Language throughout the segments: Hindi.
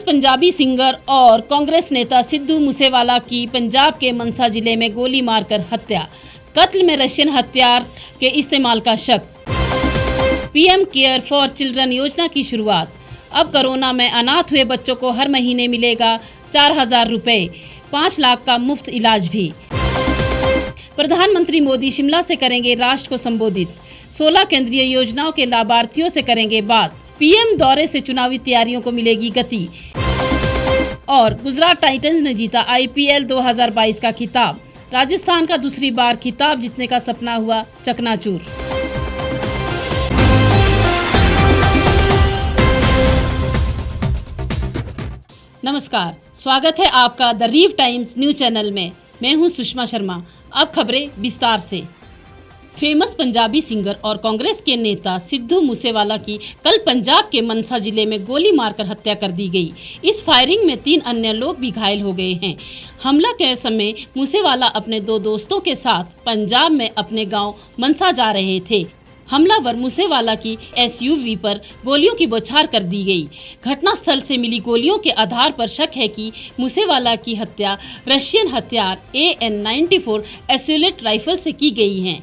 पंजाबी सिंगर और कांग्रेस नेता सिद्धू मूसेवाला की पंजाब के मनसा जिले में गोली मारकर हत्या। कत्ल में रशियन हथियार के इस्तेमाल का शक। पीएम केयर फॉर चिल्ड्रन योजना की शुरुआत। अब कोरोना में अनाथ हुए बच्चों को हर महीने मिलेगा 4,000 रुपए, 5 लाख का मुफ्त इलाज भी। प्रधानमंत्री मोदी शिमला से करेंगे राष्ट्र को संबोधित। 16 केंद्रीय योजनाओं के लाभार्थियों से करेंगे बात। पीएम दौरे से चुनावी तैयारियों को मिलेगी गति। और गुजरात टाइटंस ने जीता आईपीएल 2022 का खिताब। राजस्थान का दूसरी बार खिताब जीतने का सपना हुआ चकनाचूर। नमस्कार, स्वागत है आपका द रीव टाइम्स न्यूज चैनल में। मैं हूं सुषमा शर्मा। अब खबरें विस्तार से। फेमस पंजाबी सिंगर और कांग्रेस के नेता सिद्धू मूसेवाला की कल पंजाब के मनसा जिले में गोली मारकर हत्या कर दी गई। इस फायरिंग में 3 अन्य लोग भी घायल हो गए हैं। हमला के समय मूसेवाला अपने 2 दोस्तों के साथ पंजाब में अपने गांव मनसा जा रहे थे। हमलावर मूसेवाला की एसयूवी पर गोलियों की बौछार कर दी गई। घटनास्थल से मिली गोलियों के आधार पर शक है कि मूसेवाला की हत्या रशियन हथियार AN-94 एसोलेट राइफल से की गई है।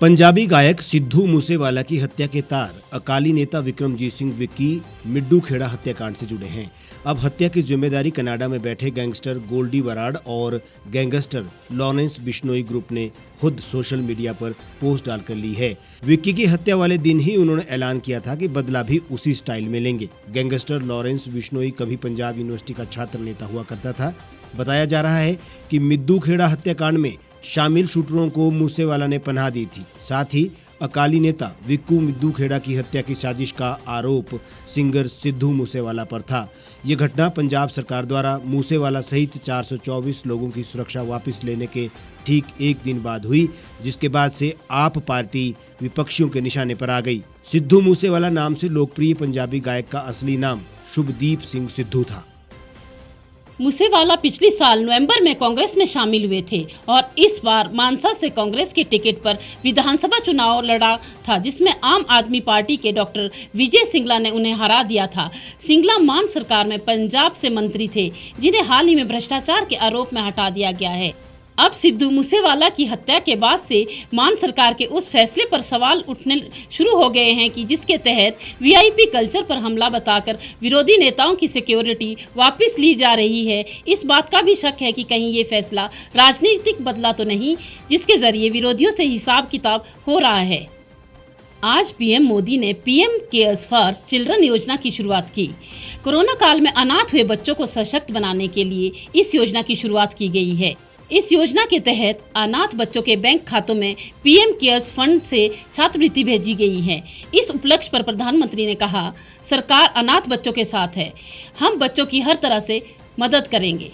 पंजाबी गायक सिद्धू मूसेवाला की हत्या के तार अकाली नेता विक्रमजीत सिंह विक्की मिड्डू खेड़ा हत्याकांड से जुड़े हैं। अब हत्या की जिम्मेदारी कनाडा में बैठे गैंगस्टर गोल्डी बराड़ और गैंगस्टर लॉरेंस बिश्नोई ग्रुप ने खुद सोशल मीडिया पर पोस्ट डालकर ली है। विक्की की हत्या वाले दिन ही उन्होंने ऐलान किया था कि बदला भी उसी स्टाइल में लेंगे। गैंगस्टर लॉरेंस बिश्नोई कभी पंजाब यूनिवर्सिटी का छात्र नेता हुआ करता था। बताया जा रहा है कि मिड्डू खेड़ा हत्याकांड में शामिल शूटरों को मूसेवाला ने पनाह दी थी। साथ ही अकाली नेता विक्कू मिड्डू खेड़ा की हत्या की साजिश का आरोप सिंगर सिद्धू मूसेवाला पर था। ये घटना पंजाब सरकार द्वारा मूसेवाला सहित 424 लोगों की सुरक्षा वापस लेने के ठीक एक दिन बाद हुई, जिसके बाद से आप पार्टी विपक्षियों के निशाने पर आ गई। सिद्धू मूसेवाला नाम से लोकप्रिय पंजाबी गायक का असली नाम शुभदीप सिंह सिद्धू था। मूसेवाला पिछले साल नवंबर में कांग्रेस में शामिल हुए थे और इस बार मानसा से कांग्रेस के टिकट पर विधानसभा चुनाव लड़ा था, जिसमें आम आदमी पार्टी के डॉक्टर विजय सिंगला ने उन्हें हरा दिया था। सिंगला मान सरकार में पंजाब से मंत्री थे, जिन्हें हाल ही में भ्रष्टाचार के आरोप में हटा दिया गया है। अब सिद्धू मूसेवाला की हत्या के बाद से मान सरकार के उस फैसले पर सवाल उठने शुरू हो गए हैं कि जिसके तहत वीआईपी कल्चर पर हमला बताकर विरोधी नेताओं की सिक्योरिटी वापस ली जा रही है। इस बात का भी शक है कि कहीं ये फैसला राजनीतिक बदला तो नहीं, जिसके जरिए विरोधियों से हिसाब किताब हो रहा है। आज पीएम मोदी ने पीएम केयर्स फॉर चिल्ड्रन योजना की शुरुआत की। कोरोना काल में अनाथ हुए बच्चों को सशक्त बनाने के लिए इस योजना की शुरुआत की गई है। इस योजना के तहत अनाथ बच्चों के बैंक खातों में पीएम केयर्स फंड से छात्रवृत्ति भेजी गई है। इस उपलक्ष्य पर प्रधानमंत्री ने कहा, सरकार अनाथ बच्चों के साथ है, हम बच्चों की हर तरह से मदद करेंगे।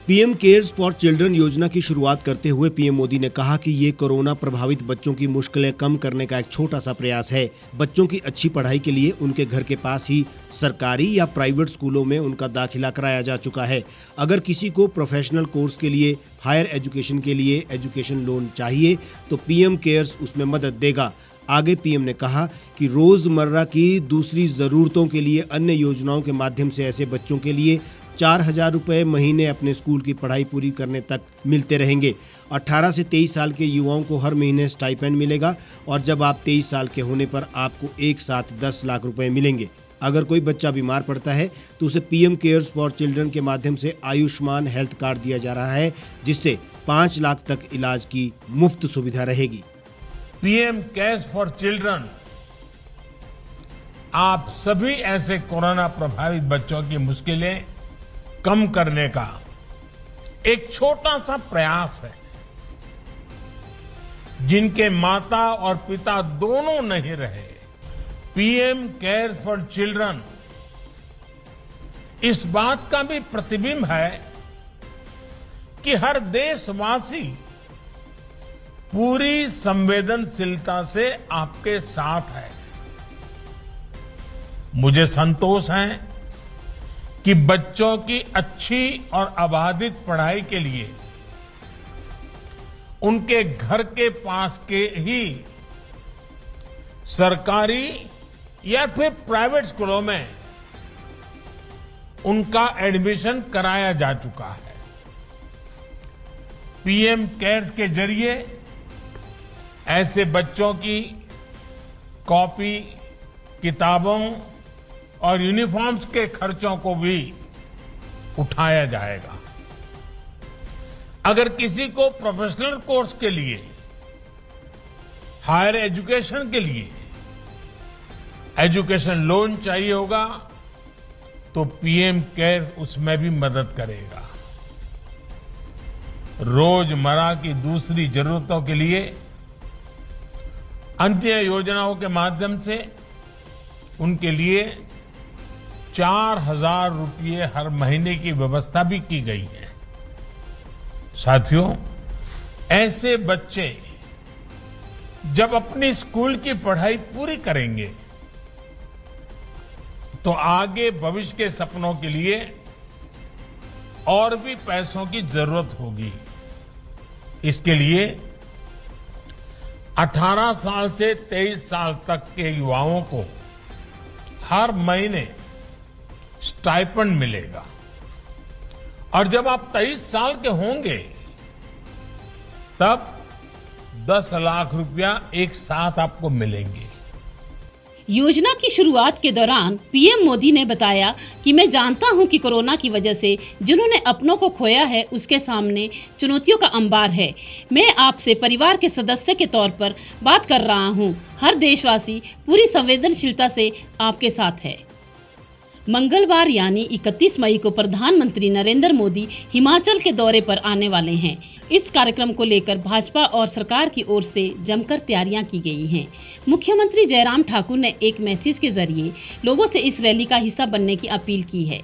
पीएम केयर्स फॉर चिल्ड्रन योजना की शुरुआत करते हुए पीएम मोदी ने कहा कि ये कोरोना प्रभावित बच्चों की मुश्किलें कम करने का एक छोटा सा प्रयास है। बच्चों की अच्छी पढ़ाई के लिए उनके घर के पास ही सरकारी या प्राइवेट स्कूलों में उनका दाखिला कराया जा चुका है। अगर किसी को प्रोफेशनल कोर्स के लिए, हायर एजुकेशन के लिए एजुकेशन लोन चाहिए तो पीएम केयर्स उसमें मदद देगा। आगे पीएम ने कहा कि रोजमर्रा की दूसरी जरूरतों के लिए अन्य योजनाओं के माध्यम से ऐसे बच्चों के लिए 4,000 रुपए महीने अपने स्कूल की पढ़ाई पूरी करने तक मिलते रहेंगे। 18 से 23 साल के युवाओं को हर महीने स्टाइपेंड मिलेगा और जब आप 23 साल के होने पर आपको एक साथ 10 लाख रुपए मिलेंगे। अगर कोई बच्चा बीमार पड़ता है तो उसे पीएम केयर्स फॉर चिल्ड्रन के माध्यम से आयुष्मान हेल्थ कार्ड दिया जा रहा है, जिससे 5 लाख तक इलाज की मुफ्त सुविधा रहेगी। पीएम केयर्स फॉर चिल्ड्रन आप सभी ऐसे कोरोना प्रभावित बच्चों की मुश्किलें कम करने का एक छोटा सा प्रयास है। जिनके माता और पिता दोनों नहीं रहे, पीएम केयर्स फॉर चिल्ड्रन इस बात का भी प्रतिबिंब है कि हर देशवासी पूरी संवेदनशीलता से आपके साथ है। मुझे संतोष है कि बच्चों की अच्छी और अबाधित पढ़ाई के लिए उनके घर के पास के ही सरकारी या फिर प्राइवेट स्कूलों में उनका एडमिशन कराया जा चुका है। पीएम केयर्स के जरिए ऐसे बच्चों की कॉपी, किताबों और यूनिफॉर्म्स के खर्चों को भी उठाया जाएगा। अगर किसी को प्रोफेशनल कोर्स के लिए, हायर एजुकेशन के लिए एजुकेशन लोन चाहिए होगा तो पीएम केयर्स उसमें भी मदद करेगा। रोजमर्रा की दूसरी जरूरतों के लिए अन्य योजनाओं के माध्यम से उनके लिए 4,000 रुपये हर महीने की व्यवस्था भी की गई है। साथियों, ऐसे बच्चे जब अपनी स्कूल की पढ़ाई पूरी करेंगे तो आगे भविष्य के सपनों के लिए और भी पैसों की जरूरत होगी। इसके लिए 18 साल से 23 साल तक के युवाओं को हर महीने स्टाइपेंड मिलेगा और जब आप 23 साल के होंगे तब 10 लाख रुपया एक साथ आपको मिलेंगे। योजना की शुरुआत के दौरान पीएम मोदी ने बताया कि मैं जानता हूं कि कोरोना की वजह से जिन्होंने अपनों को खोया है उसके सामने चुनौतियों का अंबार है। मैं आपसे परिवार के सदस्य के तौर पर बात कर रहा हूं। हर देशवासी पूरी संवेदनशीलता से आपके साथ है। मंगलवार यानी 31 मई को प्रधानमंत्री नरेंद्र मोदी हिमाचल के दौरे पर आने वाले हैं। इस कार्यक्रम को लेकर भाजपा और सरकार की ओर से जमकर तैयारियां की गई हैं। मुख्यमंत्री जयराम ठाकुर ने एक मैसेज के जरिए लोगों से इस रैली का हिस्सा बनने की अपील की है।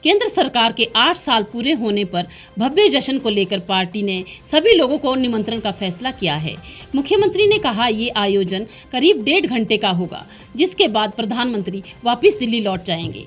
केंद्र सरकार के 8 साल पूरे होने पर भव्य जश्न को लेकर पार्टी ने सभी लोगों को निमंत्रण का फैसला किया है। मुख्यमंत्री ने कहा ये आयोजन करीब 1.5 घंटे का होगा, जिसके बाद प्रधानमंत्री वापस दिल्ली लौट जाएंगे।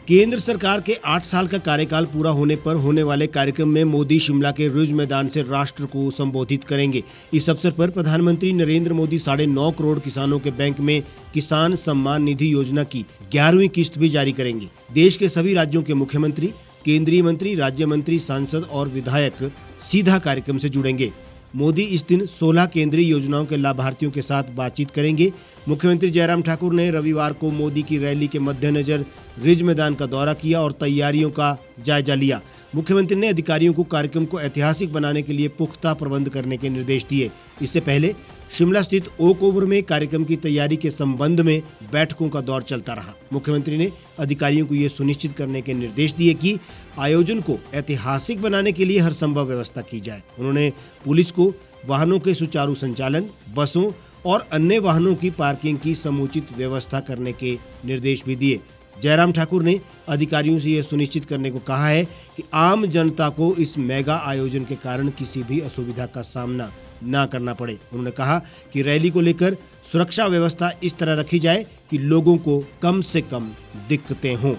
केंद्र सरकार के 8 साल का कार्यकाल पूरा होने पर होने वाले कार्यक्रम में मोदी शिमला के रिज मैदान से राष्ट्र को संबोधित करेंगे। इस अवसर पर प्रधानमंत्री नरेंद्र मोदी 9.5 करोड़ किसानों के बैंक में किसान सम्मान निधि योजना की 11वीं किस्त भी जारी करेंगे। देश के सभी राज्यों के मुख्यमंत्री, केंद्रीय मंत्री, राज्य मंत्री, सांसद और विधायक सीधा कार्यक्रम से जुड़ेंगे। मोदी इस दिन 16 केंद्रीय योजनाओं के लाभार्थियों के साथ बातचीत करेंगे। मुख्यमंत्री जयराम ठाकुर ने रविवार को मोदी की रैली के मद्देनजर रिज मैदान का दौरा किया और तैयारियों का जायजा लिया। मुख्यमंत्री ने अधिकारियों को कार्यक्रम को ऐतिहासिक बनाने के लिए पुख्ता प्रबंध करने के निर्देश दिए। इससे पहले शिमला स्थित ओक ओवर में कार्यक्रम की तैयारी के संबंध में बैठकों का दौर चलता रहा। मुख्यमंत्री ने अधिकारियों को ये सुनिश्चित करने के निर्देश दिए कि आयोजन को ऐतिहासिक बनाने के लिए हर संभव व्यवस्था की जाए। उन्होंने पुलिस को वाहनों के सुचारू संचालन, बसों और अन्य वाहनों की पार्किंग की समुचित व्यवस्था करने के निर्देश भी दिए। जयराम ठाकुर ने अधिकारियों से यह सुनिश्चित करने को कहा है कि आम जनता को इस मेगा आयोजन के कारण किसी भी असुविधा का सामना न करना पड़े। उन्होंने कहा कि रैली को लेकर सुरक्षा व्यवस्था इस तरह रखी जाए कि लोगों को कम से कम दिक्कतें हों।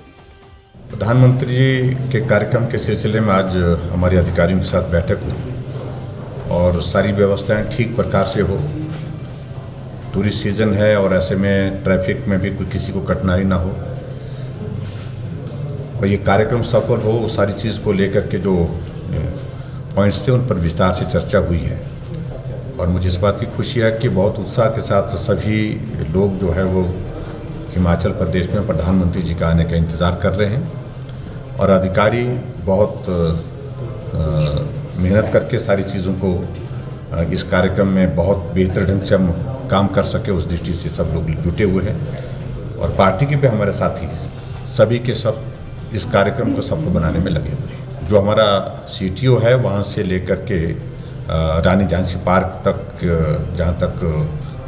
प्रधानमंत्री जी के कार्यक्रम के सिलसिले में आज हमारे अधिकारियों के साथ बैठक हुई और सारी व्यवस्थाएं ठीक प्रकार से हो। टूरिस्ट सीजन है और ऐसे में ट्रैफिक में भी कोई किसी को कठिनाई ना हो और ये कार्यक्रम सफल हो, सारी चीज़ को लेकर के जो पॉइंट्स थे उन पर विस्तार से चर्चा हुई है। और मुझे इस बात की खुशी है कि बहुत उत्साह के साथ सभी लोग जो है वो हिमाचल प्रदेश में प्रधानमंत्री जी का आने का इंतज़ार कर रहे हैं और अधिकारी बहुत मेहनत करके सारी चीज़ों को इस कार्यक्रम में बहुत बेहतर ढंग से हम काम कर सके, उस दृष्टि से सब लोग जुटे हुए हैं और पार्टी के भी हमारे साथी सभी के सब इस कार्यक्रम को सफल बनाने में लगे हुए हैं। जो हमारा CTO है वहाँ से लेकर के रानी झांसी पार्क तक, जहाँ तक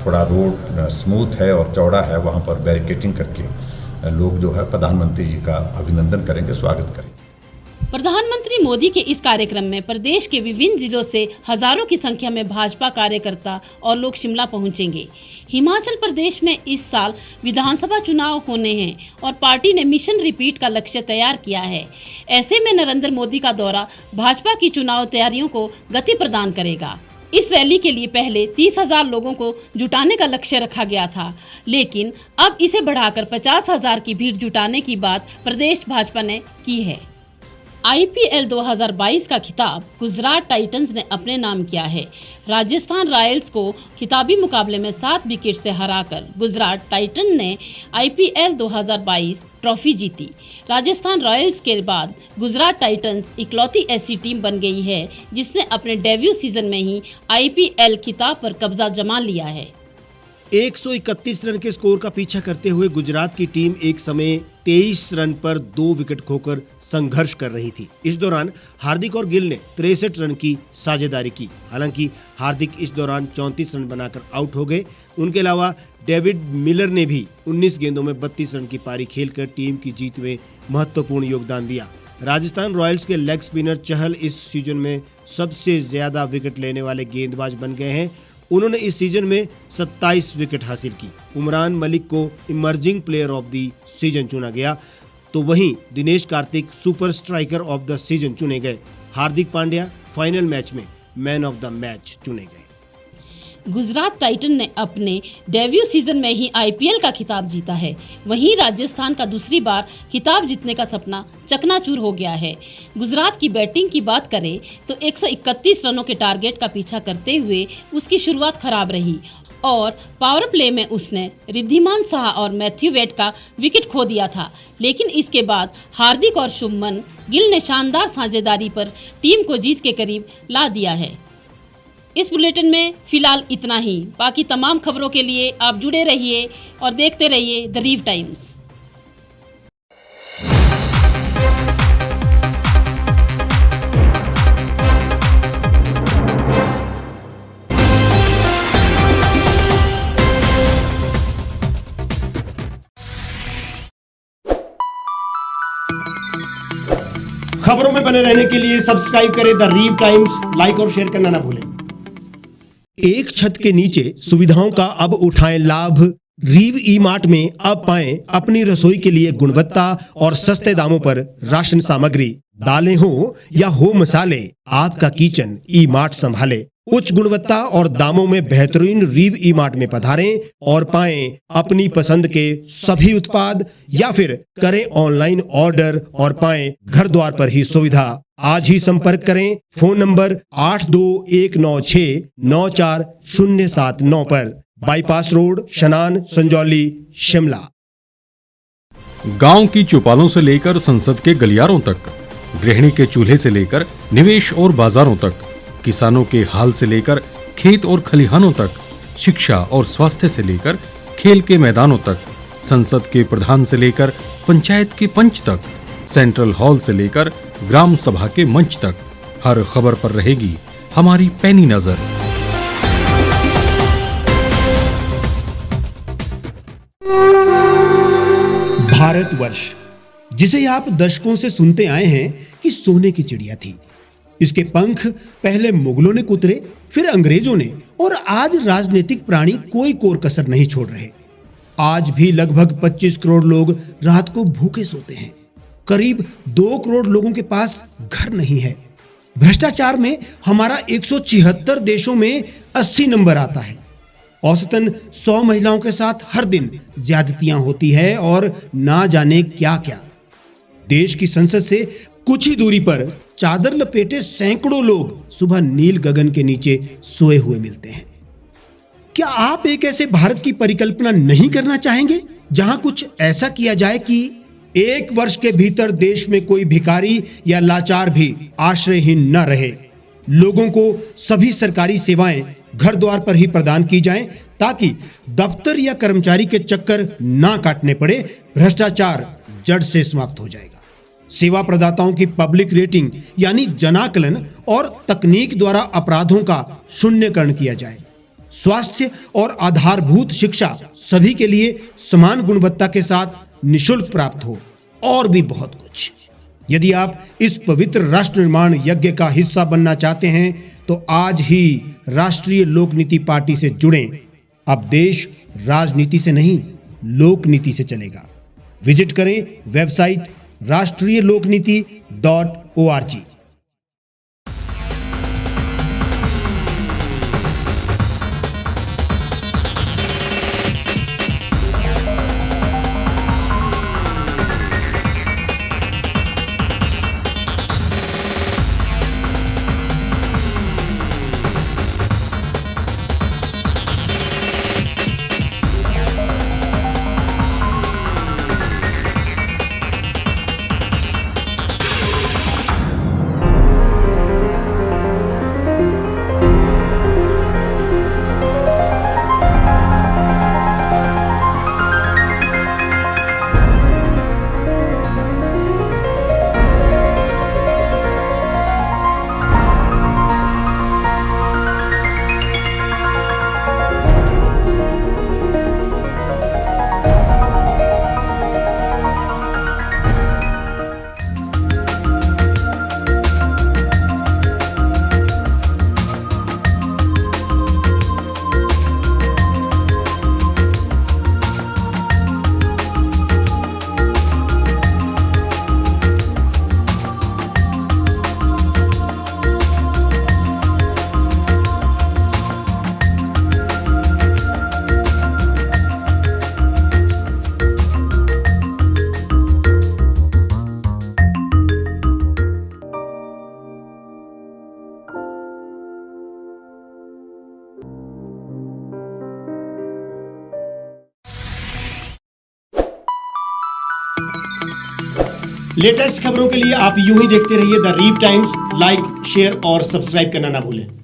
थोड़ा रोड स्मूथ है और चौड़ा है, वहाँ पर बैरिकेडिंग करके लोग जो है प्रधानमंत्री जी का अभिनंदन करेंगे, स्वागत करेंगे। प्रधानमंत्री मोदी के इस कार्यक्रम में प्रदेश के विभिन्न जिलों से हजारों की संख्या में भाजपा कार्यकर्ता और लोग शिमला पहुंचेंगे। हिमाचल प्रदेश में इस साल विधानसभा चुनाव होने हैं और पार्टी ने मिशन रिपीट का लक्ष्य तैयार किया है। ऐसे में नरेंद्र मोदी का दौरा भाजपा की चुनाव तैयारियों को गति प्रदान करेगा। इस रैली के लिए पहले 30,000 लोगों को जुटाने का लक्ष्य रखा गया था, लेकिन अब इसे बढ़ाकर 50,000 की भीड़ जुटाने की बात प्रदेश भाजपा ने की है। IPL 2022 का खिताब गुजरात टाइटंस ने अपने नाम किया है। राजस्थान रॉयल्स को खिताबी मुकाबले में 7 विकेट से हराकर गुजरात टाइटन ने IPL 2022 ट्रॉफी जीती। राजस्थान रॉयल्स के बाद गुजरात टाइटंस इकलौती ऐसी टीम बन गई है जिसने अपने डेब्यू सीजन में ही IPL खिताब पर कब्जा जमा लिया है। 131 रन के स्कोर का पीछा करते हुए गुजरात की टीम एक समय 23 रन पर 2 विकेट खोकर संघर्ष कर रही थी। इस दौरान हार्दिक और गिल ने 63 रन की साझेदारी की। हालांकि हार्दिक इस दौरान 34 रन बनाकर आउट हो गए। उनके अलावा डेविड मिलर ने भी 19 गेंदों में 32 रन की पारी खेलकर टीम की जीत में महत्वपूर्ण योगदान दिया। राजस्थान रॉयल्स के लेग स्पिनर चहल इस सीजन में सबसे ज्यादा विकेट लेने वाले गेंदबाज बन गए हैं। उन्होंने इस सीजन में 27 विकेट हासिल की। उमरान मलिक को emerging player of the season चुना गया, तो वहीं Dinesh Karthik super striker of the season चुने गए। हार्दिक पांड्या फाइनल मैच में मैन ऑफ द मैच चुने गए। गुजरात टाइटन ने अपने डेब्यू सीजन में ही IPL का खिताब जीता है। वहीं राजस्थान का दूसरी बार खिताब जीतने का सपना चकनाचूर हो गया है। गुजरात की बैटिंग की बात करें तो 131 रनों के टारगेट का पीछा करते हुए उसकी शुरुआत खराब रही और पावर प्ले में उसने रिद्धिमान साहा और मैथ्यू वेड का विकेट खो दिया था। लेकिन इसके बाद हार्दिक और शुभमन गिल ने शानदार साझेदारी पर टीम को जीत के करीब ला दिया है। इस बुलेटिन में फिलहाल इतना ही। बाकी तमाम खबरों के लिए आप जुड़े रहिए और देखते रहिए द रीव टाइम्स। खबरों में बने रहने के लिए सब्सक्राइब करें द रीव टाइम्स, लाइक और शेयर करना ना भूलें। एक छत के नीचे सुविधाओं का अब उठाएं लाभ। रीव ई मार्ट में अब पाएं अपनी रसोई के लिए गुणवत्ता और सस्ते दामों पर राशन सामग्री। दालें हो या हो मसाले, आपका किचन ई मार्ट संभाले। उच्च गुणवत्ता और दामों में बेहतरीन रीव ई मार्ट में पधारें और पाएं अपनी पसंद के सभी उत्पाद, या फिर करें ऑनलाइन ऑर्डर और पाएं घर द्वार पर ही सुविधा। आज ही संपर्क करें फोन नंबर 8219964079 पर, बाईपास रोड, शनान, संजौली, शिमला। गांव की चौपालों से लेकर संसद के गलियारों तक, गृहिणी के चूल्हे से लेकर निवेश और बाजारों तक, किसानों के हाल से लेकर खेत और खलिहानों तक, शिक्षा और स्वास्थ्य से लेकर खेल के मैदानों तक, संसद के प्रधान से लेकर पंचायत के पंच तक, सेंट्रल हॉल से लेकर ग्राम सभा के मंच तक, हर खबर पर रहेगी हमारी पैनी नजर। भारतवर्ष, जिसे आप दशकों से सुनते आए हैं कि सोने की चिड़िया थी। इसके पंख पहले मुगलों ने कुतरे, फिर अंग्रेजों ने, और आज राजनीतिक प्राणी कोई कोर कसर नहीं छोड़ रहे। आज भी लगभग 25 करोड़ लोग रात को भूखे सोते हैं। करीब 2 करोड़ लोगों के पास घर नहीं है। भ्रष्टाचार में हमारा 176 देशों में 80 नंबर आता है। औसतन 100 महिलाओं के साथ हर दिन ज्यादतियां होती है और ना जाने क्या क्या। देश की संसद से कुछ ही दूरी पर चादर लपेटे सैकड़ों लोग सुबह नील गगन के नीचे सोए हुए मिलते हैं। क्या आप एक ऐसे भारत की परिकल्पना नहीं करना चाहेंगे जहां कुछ ऐसा किया जाए कि 1 वर्ष के भीतर देश में कोई भिखारी या लाचार भी आश्रयहीन न रहे? लोगों को सभी सरकारी सेवाएं घर द्वार पर ही प्रदान की जाएं, ताकि दफ्तर या कर्मचारी के चक्कर ना काटने पड़े। भ्रष्टाचार जड़ से समाप्त हो जाएगा। सेवा प्रदाताओं की पब्लिक रेटिंग यानी जनाकलन और तकनीक द्वारा अपराधों का शून्यकरण किया जाए। स्वास्थ्य और आधारभूत शिक्षा सभी के लिए समान गुणवत्ता के साथ निशुल्क प्राप्त हो, और भी बहुत कुछ। यदि आप इस पवित्र राष्ट्र निर्माण यज्ञ का हिस्सा बनना चाहते हैं तो आज ही राष्ट्रीय लोक नीति पार्टी से जुड़ें। अब देश राजनीति से नहीं, लोक नीति से चलेगा। विजिट करें वेबसाइट राष्ट्रीयलोकनीति.org। लेटेस्ट खबरों के लिए आप यूं ही देखते रहिए the reap times. Like, share और सब्सक्राइब करना ना भूलें।